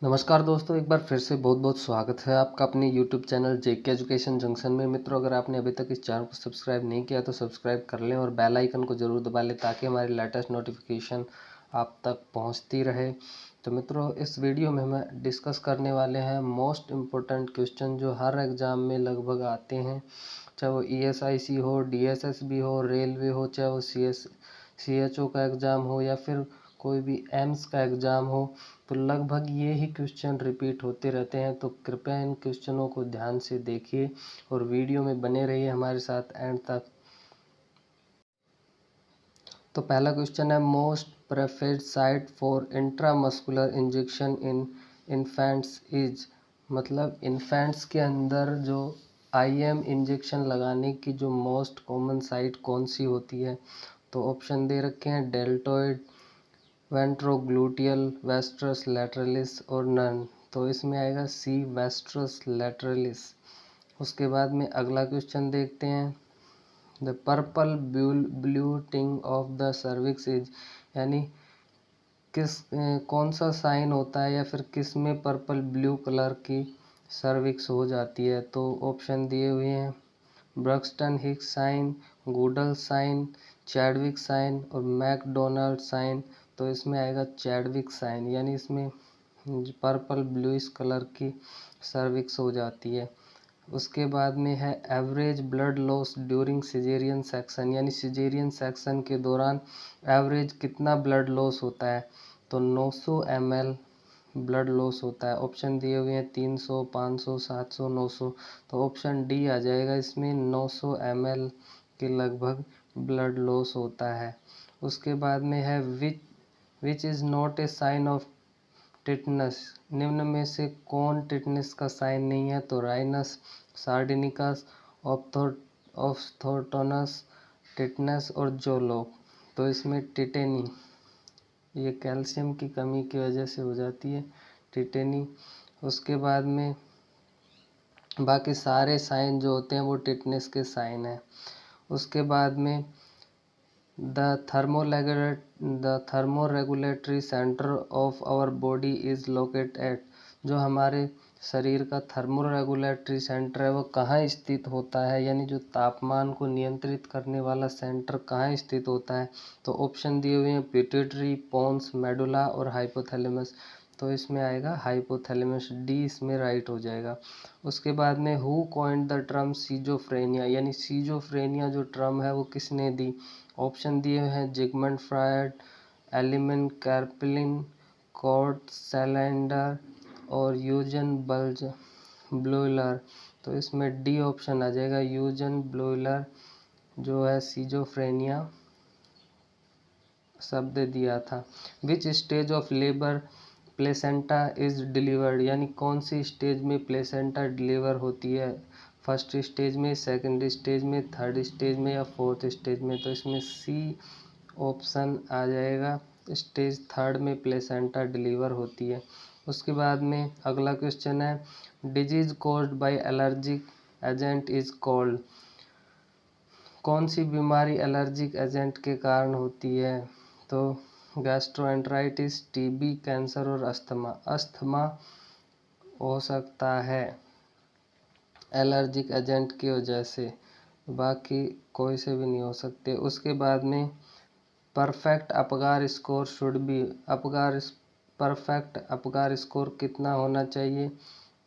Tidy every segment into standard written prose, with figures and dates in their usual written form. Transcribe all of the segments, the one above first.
नमस्कार दोस्तों, एक बार फिर से बहुत बहुत स्वागत है आपका अपने YouTube चैनल जेके एजुकेशन जंक्शन में। मित्रों, अगर आपने अभी तक इस चैनल को सब्सक्राइब नहीं किया तो सब्सक्राइब कर लें और बेल आइकन को ज़रूर दबा लें ताकि हमारी लेटेस्ट नोटिफिकेशन आप तक पहुंचती रहे। तो मित्रों, इस वीडियो में हम डिस्कस करने वाले हैं मोस्ट इम्पोर्टेंट क्वेश्चन जो हर एग्ज़ाम में लगभग आते हैं, चाहे वो ESIC हो, DSSB हो, रेलवे हो, चाहे वो CHO का एग्ज़ाम हो या फिर कोई भी एम्स का एग्ज़ाम हो, तो लगभग ये ही क्वेश्चन रिपीट होते रहते हैं। तो कृपया इन क्वेश्चनों को ध्यान से देखिए और वीडियो में बने रहिए हमारे साथ एंड तक। तो पहला क्वेश्चन है, most preferred site for intramuscular injection in infants is, मतलब इन्फेंट्स के अंदर जो IM इंजेक्शन लगाने की जो मोस्ट कॉमन साइट कौन सी होती है। तो ऑप्शन दे रखे हैं डेल्टॉइड, वेंट्रोग्लूटियल, वेस्ट्रस लैटरलिस और नन। तो इसमें आएगा सी, वेस्ट्रस लैटरलिस। उसके बाद में अगला क्वेश्चन देखते हैं, the purple bluing of the cervix is, यानी कौन सा साइन होता है या फिर किस में पर्पल ब्लू कलर की सर्विक्स हो जाती है। तो ऑप्शन दिए हुए हैं Braxton Hicks sign, Goodell sign, Chadwick sign और मैकडोनाल्ड साइन। तो इसमें आएगा चैडविक साइन, यानी इसमें पर्पल ब्लूइश कलर की सर्विक्स हो जाती है। उसके बाद में है average blood loss during caesarean section, यानी सिजेरियन सेक्शन के दौरान एवरेज कितना ब्लड लॉस होता है। तो 900 ml ब्लड लॉस होता है। ऑप्शन दिए हुए हैं 300, 500, 700, 900। तो ऑप्शन डी आ जाएगा इसमें, 900 ml के लगभग ब्लड लॉस होता है। उसके बाद में है which is not a sign of tetanus, निम्न में से कौन टिटनस का साइन नहीं है। तो राइनस, सार्डिनिकस, ऑप्थोटोनस, टिटनस और जोलोक। तो इसमें टिटेनी, ये कैल्शियम की कमी की वजह से हो जाती है, टिटेनी। उसके बाद में बाकी सारे साइन जो होते हैं वो टिटनेस के साइन हैं। उसके बाद में the thermoregulatory centre of our body is locate at, जो हमारे शरीर का थर्मोरेगुलेटरी सेंटर है वो कहाँ स्थित होता है, यानी जो तापमान को नियंत्रित करने वाला सेंटर कहाँ स्थित होता है। तो ऑप्शन दिए हुए हैं पिट्यूटरी, पोन्स, मेडुला और हाइपोथैलेमस। तो इसमें आएगा हाइपोथैलेमस, डी इसमें राइट हो जाएगा। उसके बाद में who coined the term schizophrenia, यानी सीजोफ्रेनिया जो टर्म है वो किसने दी। ऑप्शन दिए हैं जिगमंड फ्रायड, एलिमन कार्पेलिन, कॉर्ट सैलेंडर और यूजन बल्ज ब्लोइलर। तो इसमें डी ऑप्शन आ जाएगा, यूजन ब्लोइलर जो है सीजोफ्रेनिया शब्द दिया था। विच stage of labour placenta is delivered, यानी कौन सी स्टेज में प्लेसेंटा डिलीवर होती है। फर्स्ट स्टेज में, सेकंड स्टेज में, थर्ड स्टेज में या फोर्थ स्टेज में। तो इसमें सी ऑप्शन आ जाएगा, स्टेज थर्ड में प्लेसेंटा डिलीवर होती है। उसके बाद में अगला क्वेश्चन है, disease caused by allergic agent is called, कौन सी बीमारी एलर्जिक एजेंट के कारण होती है। तो गैस्ट्रोएंटराइटिस, TB, कैंसर और अस्थमा। अस्थमा हो सकता है एलर्जिक एजेंट की वजह से, बाकी कोई से भी नहीं हो सकते। उसके बाद में perfect Apgar score should be, perfect Apgar score कितना होना चाहिए।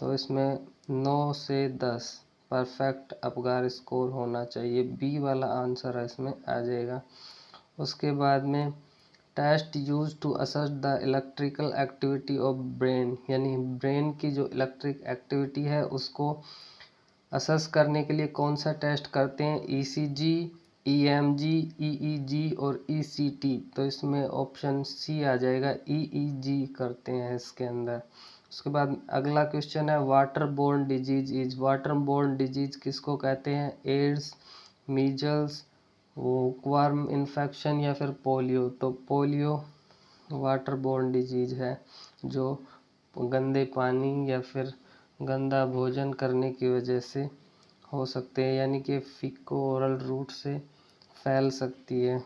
तो इसमें 9 से 10 परफेक्ट अपगार स्कोर होना चाहिए, बी वाला आंसर है इसमें आ जाएगा। उसके बाद में test use to assess the electrical activity of brain, यानी ब्रेन की जो इलेक्ट्रिक एक्टिविटी है उसको असेस करने के लिए कौन सा टेस्ट करते हैं। ECG, EMG, EEG और ECT। तो इसमें ऑप्शन सी आ जाएगा, EEG करते हैं इसके अंदर। उसके बाद अगला क्वेश्चन है, water borne disease is, water borne disease किसको कहते हैं। एड्स, मीजल्स, वर्म इन्फेक्शन या फिर पोलियो। तो पोलियो वाटर बोर्न डिजीज है जो गंदे पानी या फिर गंदा भोजन करने की वजह से हो सकते हैं, यानी कि फीको ओरल रूट से फैल सकती है।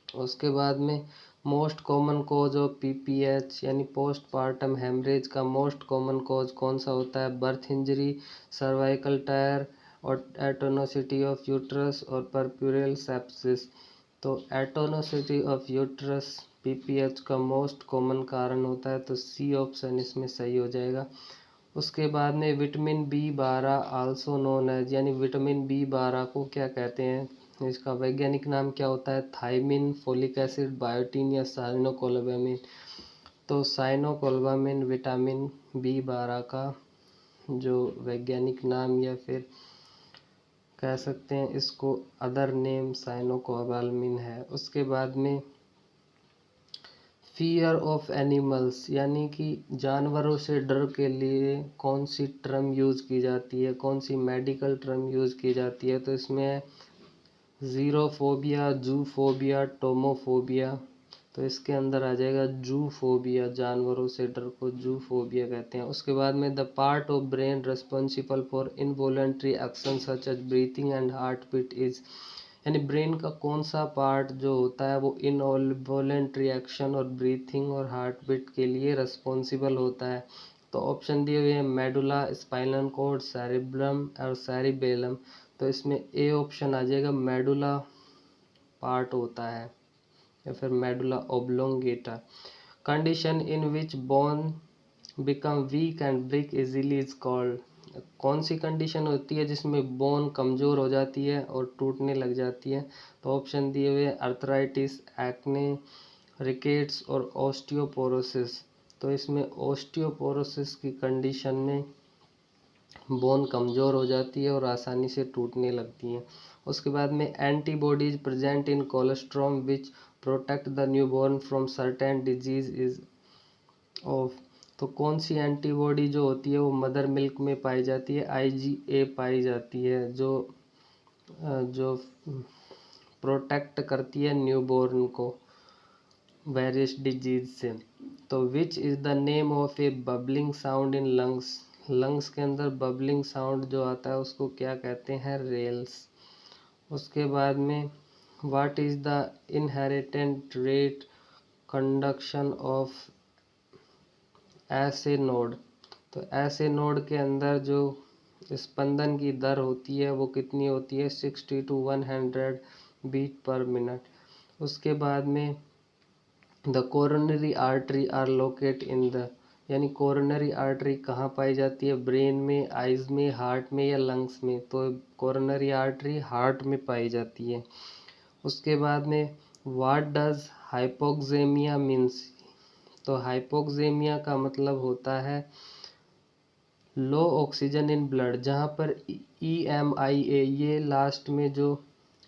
उसके बाद में most common cause of PPH यानी पोस्टपार्टम हेमरेज का मोस्ट कॉमन कॉज कौन सा होता है? बर्थ इंजरी, सर्वाइकल टायर और एटोनोसिटी ऑफ यूट्रस और परप्यूरल सेप्सिस। तो एटोनोसिटी ऑफ यूट्रस पीपीएच का मोस्ट कॉमन कारण होता है, तो सी ऑप्शन इसमें सही हो जाएगा। उसके बाद में vitamin B 12 also known as यानी विटामिन बी 12 को क्या कहते हैं? इसका वैज्ञानिक नाम क्या होता है? थायमिन, फोलिक एसिड, बायोटीन या साइनोकोबालामिन। तो साइनोकोबालामिन विटामिन बी 12 का जो वैज्ञानिक नाम या फिर कह सकते हैं इसको अदर नेम साइनोकोबालामिन है। उसके बाद में फियर ऑफ एनिमल्स यानी कि जानवरों से डर के लिए कौन सी टर्म यूज़ की जाती है, कौन सी मेडिकल टर्म यूज़ की जाती है? तो इसमें है ज़ीरोफोबिया, जूफोबिया, टोमोफोबिया। तो इसके अंदर आ जाएगा जूफोबिया, जानवरों से डर को जूफोबिया कहते हैं। उसके बाद में the part of brain responsible for involuntary action such as breathing and heart beat is यानी ब्रेन का कौन सा पार्ट जो होता है वो इनवॉलेंट्री एक्शन और ब्रीथिंग और हार्ट बीट के लिए रिस्पॉन्सिबल होता है? तो ऑप्शन दिए हुए हैं मेडुला, स्पाइनल कॉर्ड, सेरिब्रम और सेरिबेलम। तो इसमें ए ऑप्शन आ जाएगा, मेडुला पार्ट होता है या फिर medulla oblongata. Condition in which bone become weak and break easily is called. कौन सी कंडीशन होती है जिसमें बोन कमज़ोर हो जाती है और टूटने लग जाती है? तो ऑप्शन दिए हुए अर्थराइटिस, एक्ने, रिकेट्स और ऑस्टियोपोरोसिस। तो इसमें ऑस्टियोपोरोसिस की कंडीशन में बोन कमज़ोर हो जाती है और आसानी से टूटने लगती हैं। उसके बाद में antibodies present in colostrum which protect the newborn from certain disease is of. तो कौन सी एंटीबॉडी जो होती है वो मदर मिल्क में पाई जाती है? आईजीए पाई जाती है जो प्रोटेक्ट करती है न्यूबॉर्न को वेरियस डिजीज से। तो which is the name of A bubbling sound in lungs. Lungs के अंदर बबलिंग साउंड जो आता है उसको क्या कहते हैं? रेल्स। उसके बाद में what is the inherent rate conduction of ऐसे नोड। तो ऐसे नोड के अंदर जो स्पंदन की दर होती है वो कितनी होती है? 60 to 100 बीट पर मिनट। उसके बाद में the coronary artery are locate in the यानी कोरोनरी आर्टरी कहाँ पाई जाती है? ब्रेन में, आइज में, हार्ट में या लंग्स में? तो कोरोनरी आर्टरी हार्ट में पाई जाती है। उसके बाद में व्हाट डज हाइपोक्सेमिया मीन्स। तो हाइपोक्सेमिया का मतलब होता है लो ऑक्सीजन इन ब्लड, जहाँ पर EMIA ये लास्ट में जो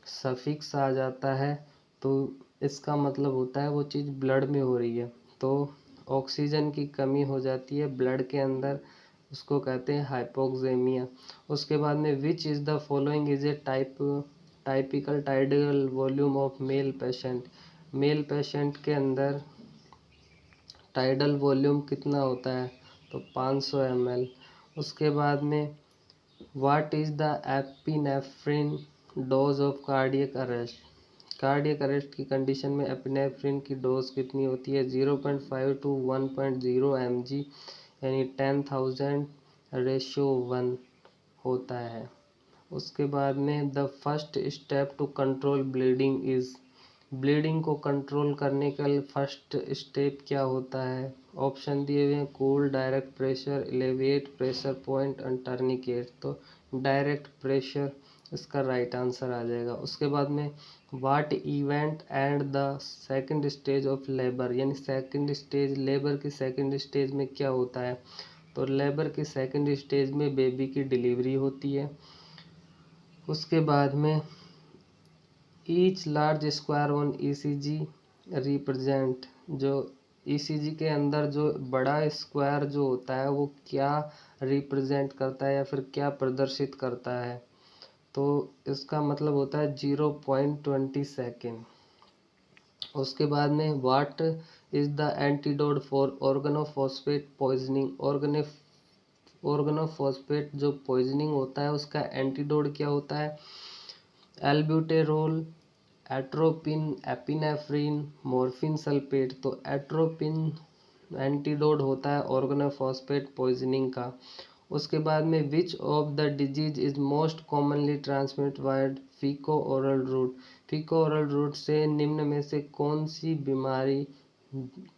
सफिक्स आ जाता है तो इसका मतलब होता है वो चीज़ ब्लड में हो रही है, तो ऑक्सीजन की कमी हो जाती है ब्लड के अंदर, उसको कहते हैं हाइपोक्सेमिया। उसके बाद में which is the following is a typical tidal volume of male patient. Male patient के अंदर टाइडल वॉल्यूम कितना होता है? तो 500 ml। उसके बाद में what is the epinephrine dose of cardiac arrest. Cardiac arrest की कंडीशन में एपिनेफ्रिन की डोज कितनी होती है? 0.5 to 1.0 mg यानी 10,000 रेशियो 1 होता है। उसके बाद में the first step to control bleeding is. Bleeding को कंट्रोल करने का फर्स्ट स्टेप क्या होता है? ऑप्शन दिए हुए हैं cool, direct pressure, elevate pressure point and tourniquet. तो डायरेक्ट प्रेशर इसका राइट आंसर आ जाएगा। उसके बाद में what event and the second stage of labour यानी सेकंड स्टेज लेबर की सेकंड स्टेज में क्या होता है? तो लेबर की सेकंड स्टेज में बेबी की डिलीवरी होती है। उसके बाद में each large square on ECG represent, जो ECG के अंदर जो बड़ा स्क्वायर जो होता है वो क्या रिप्रेजेंट करता है या फिर क्या प्रदर्शित करता है? तो इसका मतलब होता है 0.20 सेकेंड। उसके बाद में what is the antidote for organophosphate poisoning. Organophosphate जो पॉइजनिंग होता है उसका एंटीडोट क्या होता है? Albuterol, atropine, epinephrine, morphine sulphate. तो एट्रोपिन एंटीडोट होता है ऑर्गेनोफॉस्फेट पॉइजनिंग का। उसके बाद में which of the disease is most commonly transmit by feco oral route. Feco oral route से निम्न में से कौन सी बीमारी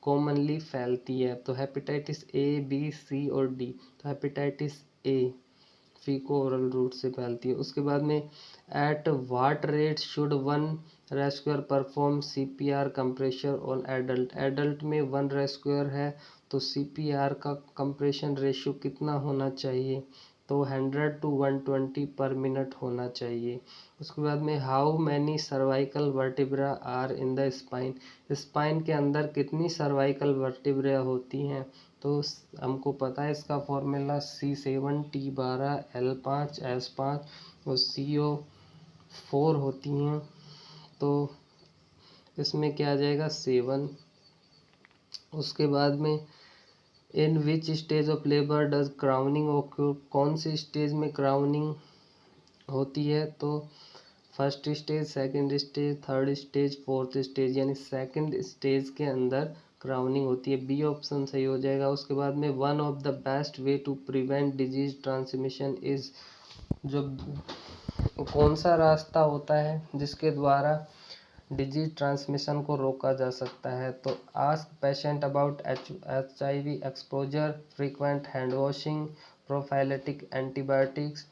कॉमनली फैलती है? तो हेपेटाइटिस ए, बी, सी और डी। तो हेपेटाइटिस ए फीको ओरल रूट से फैलती है। उसके बाद में at what rate should one rescuer perform CPR compressor on adult. Adult में वन रेस्क्यूअर है तो सीपीआर का कंप्रेशन रेशियो कितना होना चाहिए? तो 100 to 120 पर मिनट होना चाहिए। उसके बाद में how many cervical vertebra are in the spine. Spine के अंदर कितनी सर्वाइकल वर्टिब्रा होती हैं? तो हमको पता है इसका formula C7 T12 L5 S5 और CO4 होती हैं। तो इसमें क्या आ जाएगा 7। उसके बाद में in which stage of labour does crowning occur. कौन सी स्टेज में क्राउनिंग होती है? तो first stage, second stage, third stage, fourth stage, यानी सेकंड स्टेज के अंदर क्राउनिंग होती है। बी ऑप्शन सही हो जाएगा। उसके बाद में one of the best way to prevent disease transmission is. जो कौन सा रास्ता होता है जिसके द्वारा डिजीज ट्रांसमिशन को रोका जा सकता है? तो ask patient about HIV exposure, frequent hand washing, prophylactic antibiotics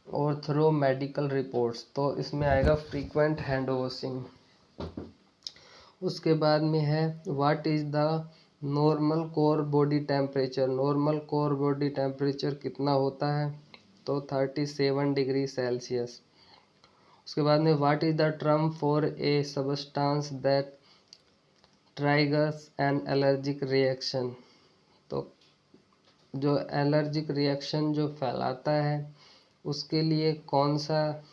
और थ्रो मेडिकल रिपोर्ट्स। तो इसमें आएगा फ्रीक्वेंट हैंड वॉशिंग। उसके बाद में है what is the normal core body temperature. Normal core body temperature कितना होता है? तो 37 डिग्री सेल्सियस। उसके बाद में what is the term for a substance that triggers an allergic reaction. तो जो एलर्जिक रिएक्शन जो फैलाता है उसके लिए कौन सा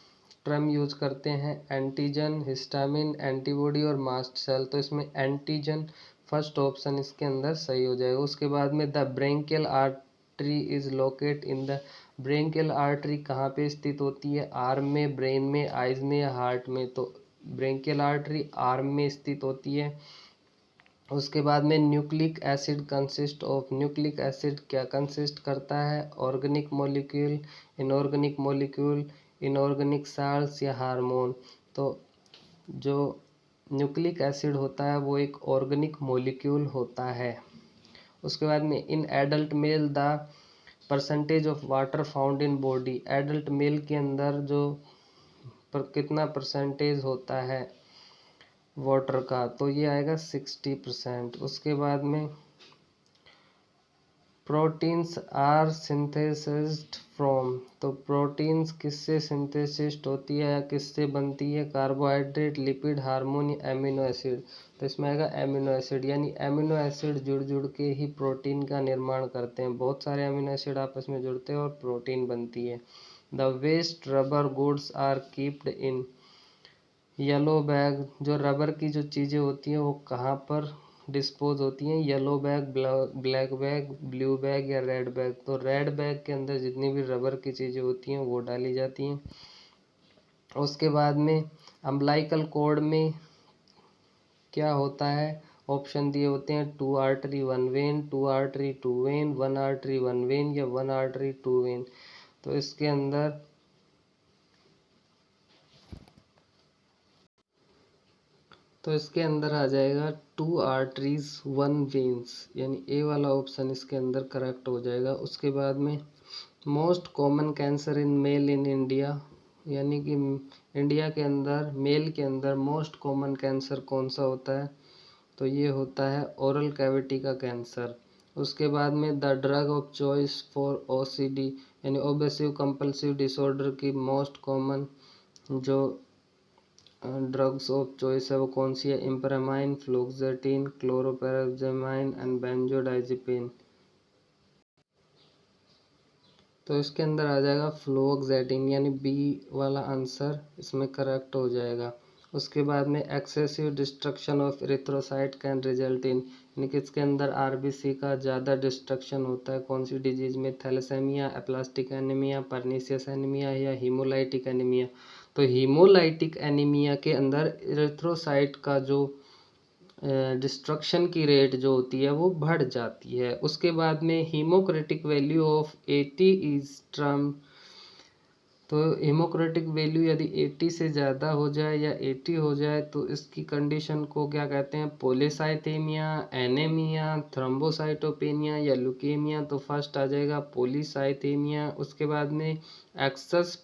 टर्म यूज करते हैं? एंटीजन, हिस्टामिन, एंटीबॉडी और मास्ट सेल। तो इसमें एंटीजन फर्स्ट ऑप्शन इसके अंदर सही हो जाएगा। उसके बाद में the branchial artery is locate in the. Branchial artery कहाँ पे स्थित होती है? आर्म में, ब्रेन में, आइज में या हार्ट में? तो ब्रेंकियल आर्टरी आर्म में स्थित होती है। उसके बाद में nucleic acid consist of. Nucleic acid क्या कंसिस्ट करता है? Organic molecule, inorganic molecule, inorganic salts या हार्मोन। तो जो न्यूक्लिक एसिड होता है वो एक ऑर्गेनिक मॉलिक्यूल होता है। उसके बाद में in adult mail the percentage of water found in body. Adult mail के अंदर जो कितना परसेंटेज होता है वाटर का? तो ये आएगा 60%। उसके बाद में प्रोटीन्स आर सिंथेसाइज्ड फ्रॉम। तो प्रोटीन्स किससे सिंथेसिस्ड होती है या किससे बनती है? कार्बोहाइड्रेट, लिपिड, हार्मोन या एमिनो एसिड। तो इसमें आएगा एमिनो एसिड, यानी एमिनो एसिड जुड़ जुड़ के ही प्रोटीन का निर्माण करते हैं। बहुत सारे एमिनो एसिड आपस में जुड़ते हैं और प्रोटीन बनती है। The waste rubber goods are keeped in yellow bag. जो रबर की जो चीज़ें होती हैं वो कहाँ पर डिस्पोज होती हैं? Yellow bag, black bag, blue bag या रेड बैग। तो रेड बैग के अंदर जितनी भी रबर की चीज़ें होती हैं वो डाली जाती हैं। उसके बाद में अम्बिलाइकल कॉर्ड में क्या होता है? ऑप्शन दिए होते हैं 2 artery 1 when, 2 artery 2 when, 1 artery 1 when या 1 आर्टरी 2 वेन। तो इसके अंदर आ जाएगा 2 आर्टरीज 1 वेन्स, यानी ए वाला ऑप्शन इसके अंदर करेक्ट हो जाएगा। उसके बाद में most common cancer in male in India, यानी कि इंडिया के अंदर मेल के अंदर मोस्ट कॉमन कैंसर कौन सा होता है? तो ये होता है ओरल कैविटी का कैंसर। उसके बाद में the drug of choice for OCD यानी ओबेसिव कंपल्सिव डिसऑर्डर की मोस्ट कॉमन जो ड्रग्स ऑफ चॉइस है वो कौन सी है? इम्प्रामाइन, फ्लोक्सेटिन, क्लोरोपेराजमाइन एंड बेंजोडाइजिपिन। तो इसके अंदर आ जाएगा फ्लोक्सेटिन, यानी बी वाला आंसर इसमें करेक्ट हो जाएगा। उसके बाद में excessive destruction of erythrocyte can result in, यानी कि इसके अंदर RBC का ज़्यादा डिस्ट्रक्शन होता है कौन सी डिजीज़ में? Thalassaemia, aplastic anaemia, pernicious anaemia या हीमोलाइटिक एनीमिया। तो हीमोलाइटिक एनीमिया के अंदर इरिथ्रोसाइट का जो डिस्ट्रक्शन की रेट जो होती है वो बढ़ जाती है। उसके बाद में हीमोक्रेटिक वैल्यू ऑफ 80 इज टर्म, तो हीमोक्रेटिक वैल्यू यदि 80 से ज़्यादा हो जाए या 80 हो जाए तो इसकी कंडीशन को क्या कहते हैं, पोलीसाइथेमिया, एनीमिया, थ्रोम्बोसाइटोपेनिया या ल्यूकेमिया। तो फर्स्ट आ जाएगा पोलीसाइथेमिया। उसके बाद में एक्सेस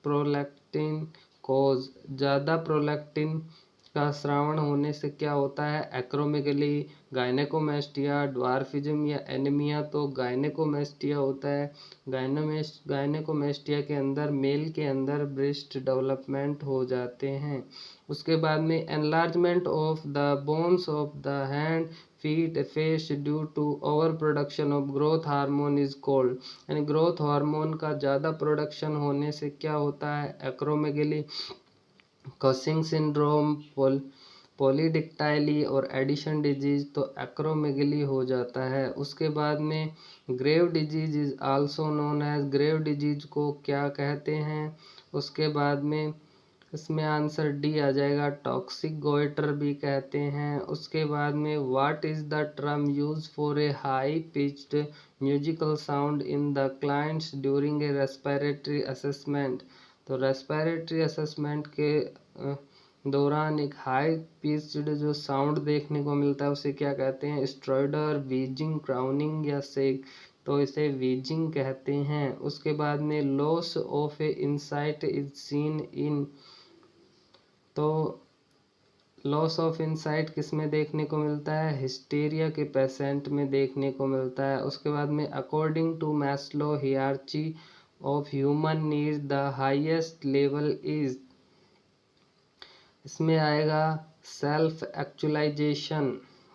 प्रोलैक्टिन कोज, ज़्यादा प्रोलैक्टिन का स्रावण होने से क्या होता है, एक्रोमेगली, गायनेकोमेस्टिया, ड्वार्फिज्म या एनीमिया। तो गायनेकोमेस्टिया होता है। गायनेकोमेस्टिया के अंदर मेल के अंदर ब्रेस्ट डेवलपमेंट हो जाते हैं। उसके बाद में enlargement of the bones of the hand, feet, face due to over production of growth hormone is called, यानी ग्रोथ हार्मोन का ज़्यादा प्रोडक्शन होने से क्या होता है, एक्रोमेगली, कसिंग सिंड्रोम, पॉलीडिक्टाइली और एडिशन डिजीज। तो एक्रोमेगली हो जाता है। उसके बाद में grave disease is also known as, grave disease को क्या कहते हैं। उसके बाद में इसमें आंसर डी आ जाएगा, टॉक्सिक गोइटर भी कहते हैं। उसके बाद में what is the term use for a high pitched musical sound in the clients during a respiratory assessment. तो रेस्पिरेटरी असेसमेंट के दौरान एक हाई पिच्ड जो साउंड देखने को मिलता है उसे क्या कहते हैं, स्ट्रोइडर, व्हीजिंग, क्राउनिंग या सेक। तो इसे व्हीजिंग कहते हैं। उसके बाद में loss of A insight is seen in, तो लॉस ऑफ इंसाइट किस में देखने को मिलता है, हिस्टीरिया के पेशेंट में देखने को मिलता है। उसके बाद में according to Maslow hierarchy of human needs the highest level is, इसमें आएगा सेल्फ एक्चुअलाइजेशन।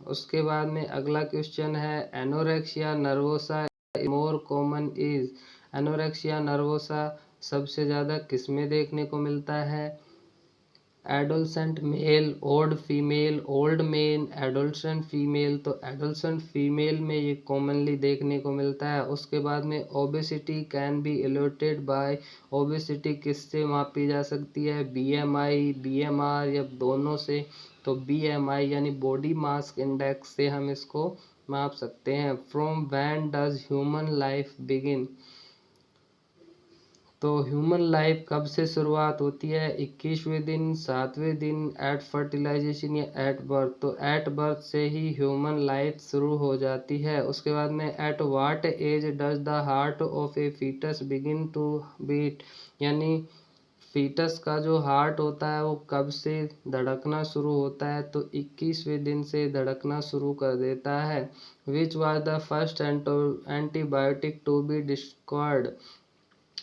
उसके बाद में अगला क्वेश्चन है anorexia nervosa more common is, anorexia nervosa सबसे ज़्यादा किस में देखने को मिलता है, adolescent male, old female, old men, adolescent female. तो एडोलसेंट फीमेल में ये कॉमनली देखने को मिलता है। उसके बाद में obesity can be eluted by, obesity किससे मापी जा सकती है, बीएमआई, बीएमआर या दोनों से। तो बीएमआई यानी बॉडी मास इंडेक्स से हम इसको माप सकते हैं। From when does human life begin, तो ह्यूमन लाइफ कब से शुरुआत होती है, 21वें दिन, 7वें दिन, एट फर्टिलाइजेशन या एट बर्थ। तो एट बर्थ से ही ह्यूमन लाइफ शुरू हो जाती है। उसके बाद में at what age does the heart of a foetus begin to beat, यानी फीटस का जो हार्ट होता है वो कब से धड़कना शुरू होता है, तो 21वें दिन से धड़कना शुरू कर देता है। Which was the first antibiotic to be discovered,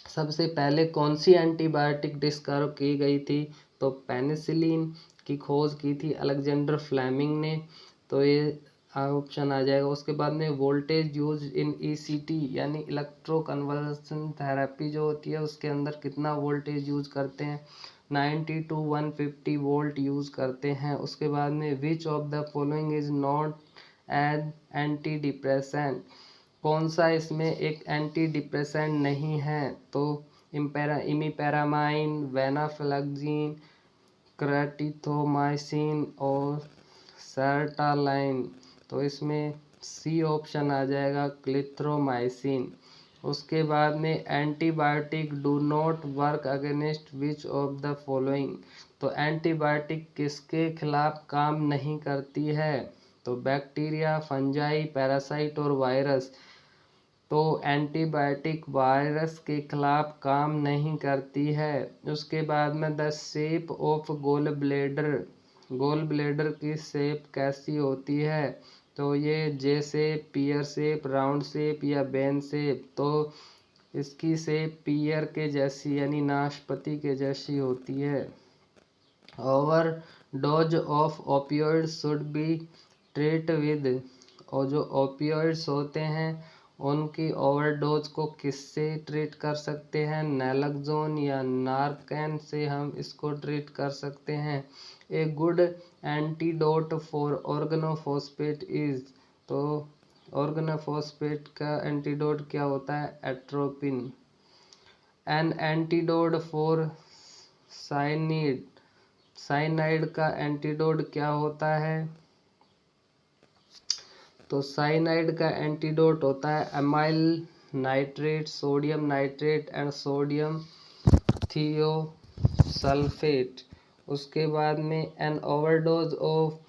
सबसे पहले कौन सी एंटीबायोटिक डिस्कवर की गई थी, तो पेनिसिलिन की खोज की थी अलेक्जेंडर फ्लेमिंग ने। तो ये ऑप्शन आ जाएगा। उसके बाद में वोल्टेज यूज इन ईसीटी यानी इलेक्ट्रो कन्वर्सन थेरेपी जो होती है उसके अंदर कितना वोल्टेज यूज करते हैं, 90 to 150 वोल्ट यूज करते हैं। उसके बाद में which of the following is not an anti depressant, कौन सा इसमें एक एंटी डिप्रेसेंट नहीं है, तो इमीपेरामाइन, वेनाफ्लेक्सिन, क्रेटिथोमाइसिन और सर्टालाइन। तो इसमें सी ऑप्शन आ जाएगा, क्लिथ्रोमाइसिन। उसके बाद में antibiotic do not work against which of the following, तो एंटीबायोटिक किसके खिलाफ काम नहीं करती है, तो बैक्टीरिया, फंजाई, पैरासाइट और वायरस। तो एंटीबायोटिक वायरस के खिलाफ काम नहीं करती है। उसके बाद में the shape of gall bladder, gall bladder की शेप कैसी होती है, तो ये जे शेप, पियर शेप, राउंड शेप या बेन शेप। तो इसकी शेप पियर के जैसी यानी नाशपाती के जैसी होती है। Over dose of opioid should be treat with, और जो ओपियोइड्स होते हैं उनकी ओवरडोज को किससे ट्रीट कर सकते हैं, नैलक्सोन या नार्कैन से हम इसको ट्रीट कर सकते हैं। A good antidote for organophosphate is, तो ऑर्गेनोफॉस्फेट का एंटीडोट क्या होता है, atropine. An antidote for cyanide का एंटीडोट क्या होता है? तो साइनाइड का एंटीडोट होता है amyl nitrate, sodium nitrate and sodium thiosulphate. उसके बाद में an overdose of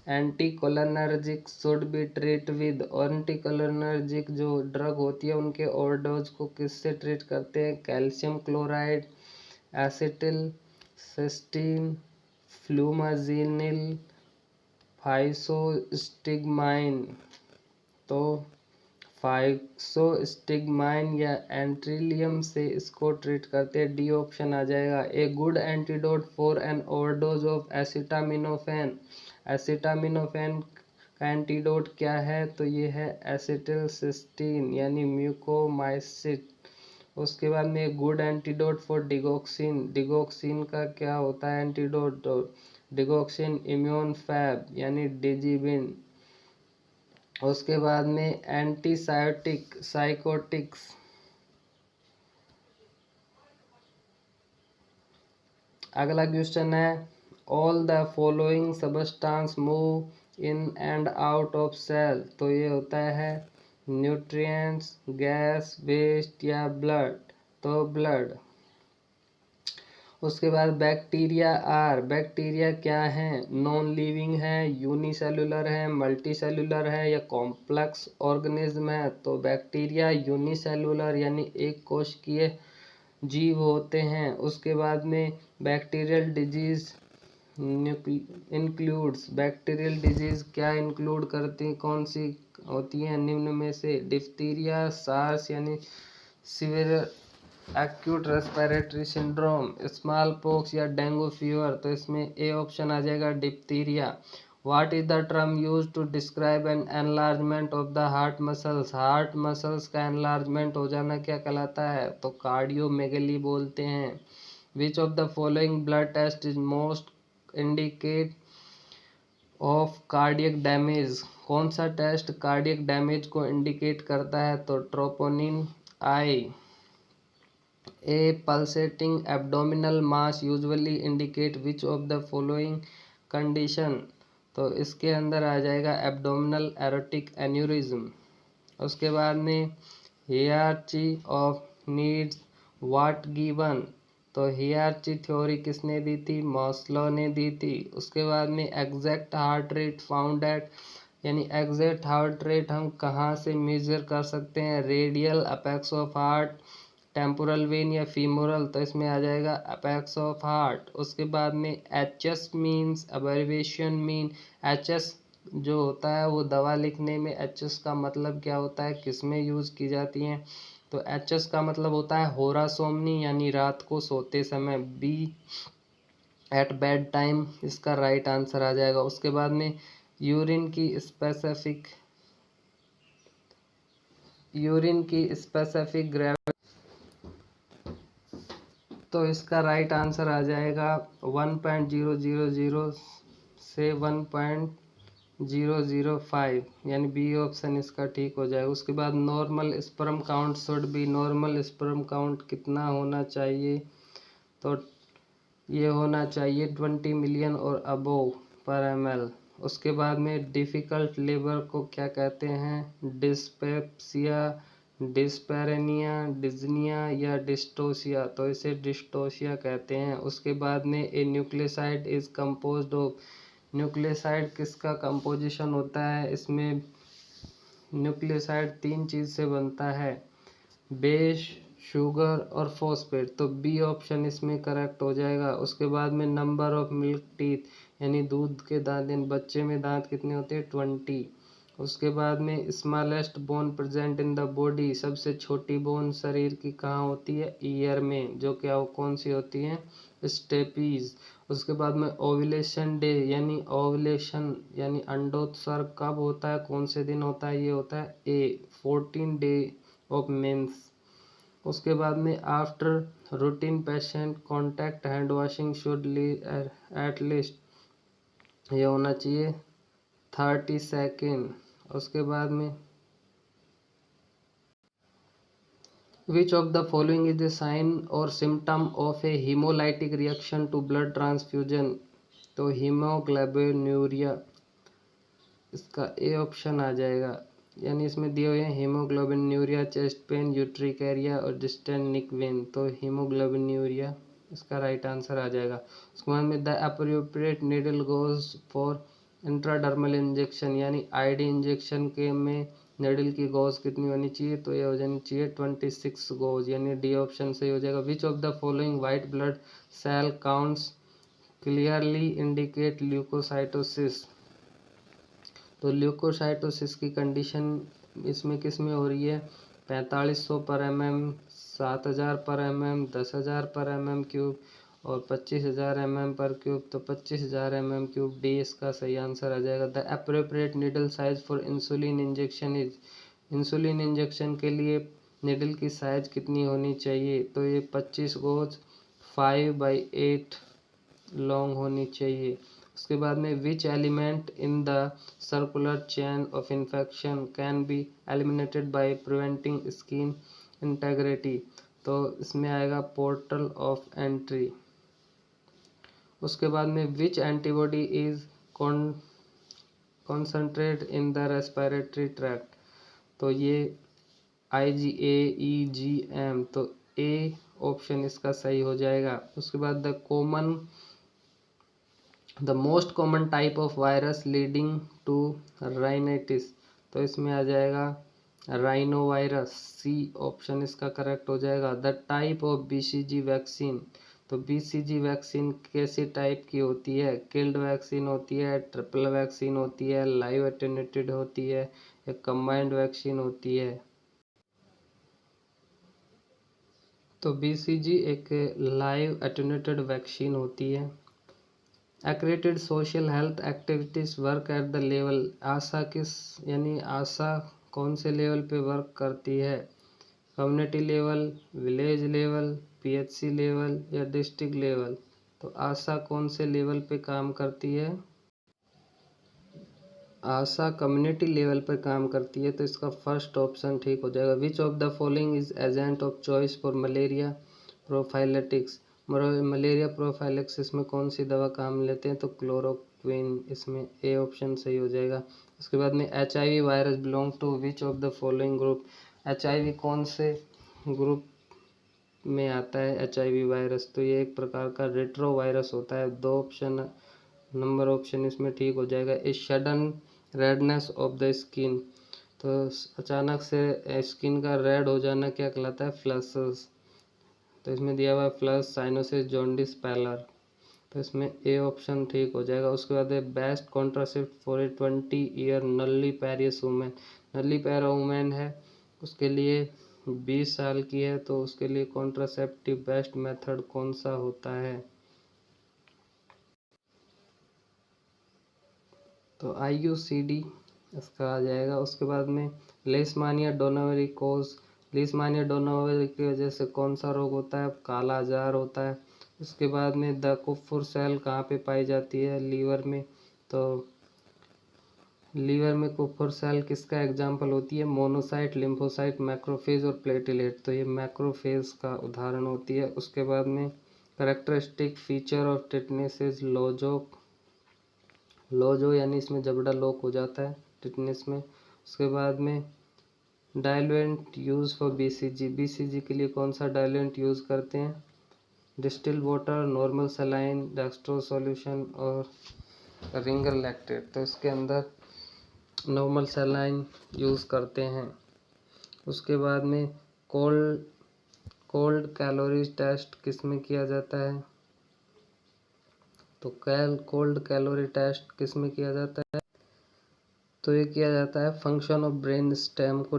anticholinergic should be treat with. Anticholinergic जो ड्रग होती है उनके ओवरडोज को किससे ट्रीट करते हैं? Calcium chloride, acetyl cysteine, flumazenil, physostigmine. तो फाइसोस्टिग्माइन या एंट्रिलियम से इसको ट्रीट करते हैं। डी ऑप्शन आ जाएगा। A good antidote for an overdose of acetaminophen. Acetaminophen का एंटीडोट क्या है? तो ये है एसिटिलसिस्टीन यानी म्यूकोमाइसिन। उसके बाद में good antidote for digoxin. Digoxin का क्या होता है एंटीडोट? डिगोक्सिन इम्यून फैब यानी डिजिबिन। उसके बाद में एंटीसाइकोटिक साइकोटिक्स। अगला क्वेश्चन है all the following substance move in and out of cell. तो ये होता है न्यूट्रिएंट्स, गैस, वेस्ट या ब्लड। तो ब्लड। उसके बाद बैक्टीरिया क्या है? नॉन लिविंग है, यूनिसेलुलर है, मल्टीसेलुलर है या कॉम्प्लेक्स ऑर्गेनिज्म है? तो बैक्टीरिया यूनिसेलुलर यानी एक कोशिकीय जीव होते हैं। उसके बाद में bacterial disease includes. Bacterial disease क्या इंक्लूड करती, कौन सी होती हैं? निम्न में से डिप्थीरिया, सार्स यानी severe acute respiratory syndrome, small pox या डेंगू फीवर। तो इसमें ए ऑप्शन आ जाएगा diphtheria. What is the term use to describe an enlargement of the heart muscles. Heart muscles का एनलार्जमेंट हो जाना क्या कहलाता है? तो कार्डियोमेगली बोलते हैं। Which of the following blood test is most indicate of cardiac damage. कौन सा टेस्ट कार्डियक डैमेज को इंडिकेट करता है? तो troponin I. A pulsating abdominal mass usually indicate which of the following condition। तो इसके अंदर आ जाएगा abdominal aortic aneurysm। उसके बाद में hierarchy of needs what given। तो hierarchy थ्योरी किसने दी थी? मॉस्लो ने दी थी। उसके बाद में exact heart rate found at यानी एग्जैक्ट हार्ट रेट हम कहाँ से मेजर कर सकते हैं? Radial, apex of heart, temporal when या फीमोरल। तो इसमें आ जाएगा अपेक्स ऑफ हार्ट। उसके बाद में H S means abbreviation mean. H S जो होता है वो दवा लिखने में एच एस का मतलब क्या होता है, किस में यूज़ की जाती हैं? तो एच एस का मतलब होता है होरासोमनी यानी रात को सोते समय। बी एट बेड टाइम इसका राइट आंसर आ जाएगा। उसके बाद में यूरिन की स्पेसिफिक ग्रेविटी। तो इसका राइट आंसर आ जाएगा 1.000 से 1.005 यानी बी ऑप्शन इसका ठीक हो जाएगा। उसके बाद normal sperm count should be. Normal sperm count कितना होना चाहिए? तो ये होना चाहिए 20 मिलियन और अबोव पर ml। उसके बाद में डिफ़िकल्ट लेबर को क्या कहते हैं? डिस्पेप्सिया, डिस्पेरेनिया, डिज्निया या डिस्टोसिया। तो इसे डिस्टोसिया कहते हैं। उसके बाद में a nucleoside is composed of. Nucleoside किसका कंपोजिशन होता है? इसमें न्यूक्लियोसाइड 3 चीज़ से बनता है, बेस, शुगर और फॉस्फेट। तो बी ऑप्शन इसमें करेक्ट हो जाएगा। उसके बाद में नंबर ऑफ मिल्क टीथ यानी दूध के दांत, यानी बच्चे में दांत कितने होते हैं? 20। उसके बाद में smallest bone present in the body. सबसे छोटी बोन शरीर की कहाँ होती है? ईयर में, जो क्या कौन सी होती है? स्टेपीज। उसके बाद में ओव्यूलेशन डे यानी ओव्यूलेशन यानी अंडोत्सर्ग कब होता है, कौन से दिन होता है? ये होता है ए 14 डे ऑफ मेंस। उसके बाद में after routine patient contact hand washing should at least ये होना चाहिए 30 सेकेंड। उसके बाद में which of the following is the sign और symptom of a haemolytic reaction to blood transfusion. तो हीमोग्लोबिनूरिया, इसका ए ऑप्शन आ जाएगा। यानी इसमें दिए हुए हैं हीमोग्लोबिनूरिया, चेस्ट पेन, यूट्रिकेरिया और डिस्टेंट निक वेन। तो हीमोग्लोबिनूरिया इसका राइट आंसर आ जाएगा। उसके बाद में the appropriate needle goes for intradermal injection, यानी आईडी इंजेक्शन के में नेडल की गॉज कितनी होनी चाहिए। तो ये हो जानी चाहिए 26 गॉज, यानी डी ऑप्शन सही हो जाएगा। Which of the following white blood cell counts clearly indicate leukocytosis. तो ल्यूकोसाइटोसिस की कंडीशन इसमें किस में हो रही है। 4500 पर mm, 7000 पर mm, 10,000 पर mm क्यूब और 25,000 mm पर क्यूब। तो 25,000 mm क्यूब डी इसका सही आंसर आ जाएगा। The appropriate needle size for insulin injection is, insulin injection के लिए निडल की साइज कितनी होनी चाहिए। तो ये 25 गोज 5/8 लॉन्ग होनी चाहिए। उसके बाद में which element in the circular chain of infection can be eliminated by preventing skin integrity. तो इसमें आएगा पोर्टल ऑफ एंट्री। उसके बाद में which antibody is concentrate in the respiratory tract. तो ये IgA, EgM, तो ए ऑप्शन इसका सही हो जाएगा। उसके बाद the most common type of virus leading to rhinitis. तो इसमें आ जाएगा राइनो वायरस, सी ऑप्शन इसका करेक्ट हो जाएगा। The type of BCG vaccine. तो BCG वैक्सीन कैसी टाइप की होती है। किल्ड वैक्सीन होती है, ट्रिपल वैक्सीन होती है, लाइव एटेन्यूएटेड होती है, या कंबाइंड वैक्सीन होती है। तो BCG एक लाइव एटेन्यूएटेड वैक्सीन होती है। Accredited social health activities work at the level. ASHA किस, यानी आशा कौन से लेवल पे वर्क करती है। Community level, village level, PHC level या डिस्ट्रिक्ट लेवल। तो आशा कौन से लेवल पे काम करती है। आशा कम्युनिटी लेवल पर काम करती है। तो इसका फर्स्ट ऑप्शन ठीक हो जाएगा। Which of the following is agent of choice for malaria prophylactics. Malaria prophylaxis में कौन सी दवा काम लेते हैं। तो क्लोरोक्विन, इसमें ए ऑप्शन सही हो जाएगा। उसके बाद में HIV virus belong to which of the following group. HIV कौन से ग्रुप में आता है HIV वायरस। तो ये एक प्रकार का रेट्रो वायरस होता है। दो ऑप्शन, नंबर ऑप्शन इसमें ठीक हो जाएगा। A sudden redness of the skin. तो अचानक से स्किन का रेड हो जाना क्या कहलाता है, फ्लशेस। तो इसमें दिया हुआ है फ्लश, साइनोसिस, जॉन्डिस, पैलर। तो इसमें ए ऑप्शन ठीक हो जाएगा। उसके बाद है best contraceptive for a 20 year nulliparous women. Nullipara women है, उसके लिए 20 साल की है, तो उसके लिए कॉन्ट्रासेप्टिव बेस्ट मेथड कौन सा होता है। तो IUCD इसका आ जाएगा। उसके बाद में लेशमानिया डोनावेरी कोज। लेशमानिया डोनावेरी की वजह से कौन सा रोग होता है, काला जार होता है। उसके बाद में द कुफुर सेल कहाँ पे पाई जाती है, लीवर में। तो लीवर में कुफुर सेल किसका एग्जाम्पल होती है, मोनोसाइट, लिम्फोसाइट, मैक्रोफेज और प्लेटिलेट। तो ये मैक्रोफेज का उदाहरण होती है। उसके बाद में characteristic feature of tetanus is lockjaw, यानी इसमें जबड़ा लॉक हो जाता है टिटनेस में। उसके बाद में डाइल्यूएंट यूज़ फॉर BCG के लिए कौन सा डाइल्यूएंट यूज़ करते हैं, distil water, normal saline, dextro solution और रिंगर लैक्टेट। तो इसके अंदर नॉर्मल सलाइन यूज़ करते हैं। उसके बाद में कोल्ड कैलोरीज टेस्ट किस में किया जाता है। तो कोल्ड कैलोरी टेस्ट किस में किया जाता है। तो ये किया जाता है फंक्शन ऑफ ब्रेन स्टेम को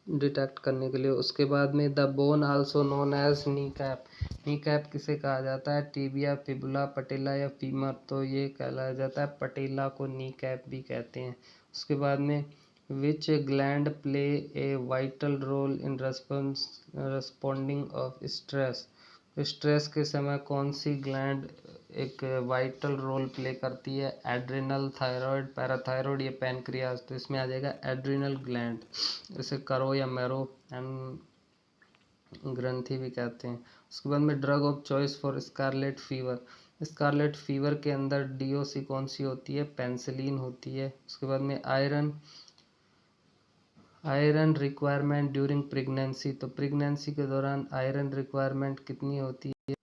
डिटेक्ट करने के लिए। उसके बाद में the bone also known as knee cap. Knee cap किसे कहा जाता है, टिबिया, फिबुला, पटेला या फीमर। तो ये कहलाया जाता है पटेला को नी कैप भी कहते हैं। उसके बाद में which gland play a vital role in responding of stress. Stress के समय कौन सी ग्लैंड एक वाइटल रोल प्ले करती है, एड्रिनल, थायराइड, पैराथायराइड या पैनक्रियाज। तो इसमें आ जाएगा एड्रिनल ग्लैंड, जैसे करो या मेरो एंड ग्रंथि भी कहते हैं। उसके बाद में drug of choice for scarlet fever, scarlet fever के अंदर डीओसी कौन सी होती है, पेंसिलिन होती है। उसके बाद में आयरन रिक्वायरमेंट ड्यूरिंग प्रेगनेंसी, तो प्रेगनेंसी के दौरान आयरन रिक्वायरमेंट कितनी होती है,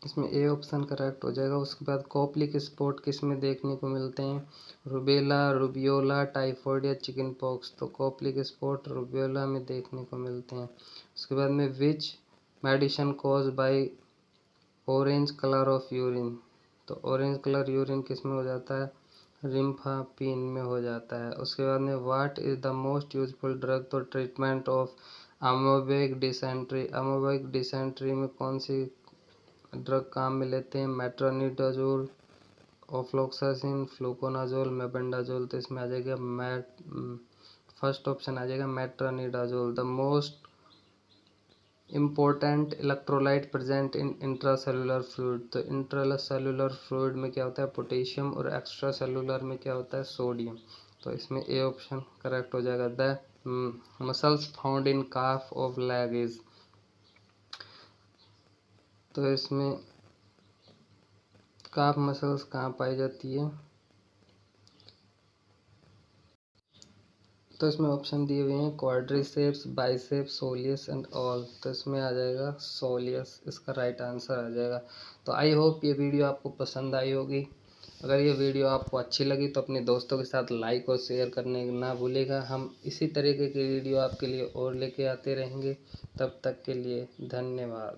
इसमें ए ऑप्शन करेक्ट हो जाएगा। उसके बाद कॉप्लिक स्पॉट किस में देखने को मिलते हैं, रुबेला, रुबियोला, टाइफॉइड या चिकन पॉक्स, तो कॉप्लिक स्पॉट रुबियोला में देखने को मिलते हैं। उसके बाद में which medicine cause by orange colour of urine, तो ऑरेंज कलर यूरिन किस में हो जाता है, रिम्फापीन में हो जाता है। उसके बाद में what is the most useful drug for treatment of amoebic dysentery, amoebic dysentery में कौन सी ड्रग काम में लेते हैं, मेट्रोनिडाजोल, ऑफ्लॉक्सासिन, फ्लूकोनाजोल, मेबेंडाजोल, तो इसमें आ जाएगा फर्स्ट ऑप्शन आ जाएगा metronidazole. The most important electrolyte present in intracellular fluid, तो इंट्रासेलुलर फ्लूइड में क्या होता है, पोटेशियम, और एक्स्ट्रा सेलुलर में क्या होता है, सोडियम, तो इसमें ए ऑप्शन करेक्ट हो जाएगा। The muscles found in calf of leg is, तो इसमें काफ मसल्स कहाँ पाई जाती है, तो इसमें ऑप्शन दिए हुए हैं quadriceps, biceps, soleus and all, तो इसमें आ जाएगा सोलियस, इसका राइट आंसर आ जाएगा। तो आई होप ये वीडियो आपको पसंद आई होगी। अगर ये वीडियो आपको अच्छी लगी तो अपने दोस्तों के साथ लाइक और शेयर करने ना भूलेगा। हम इसी तरीके की वीडियो आपके लिए और लेके आते रहेंगे। तब तक के लिए धन्यवाद।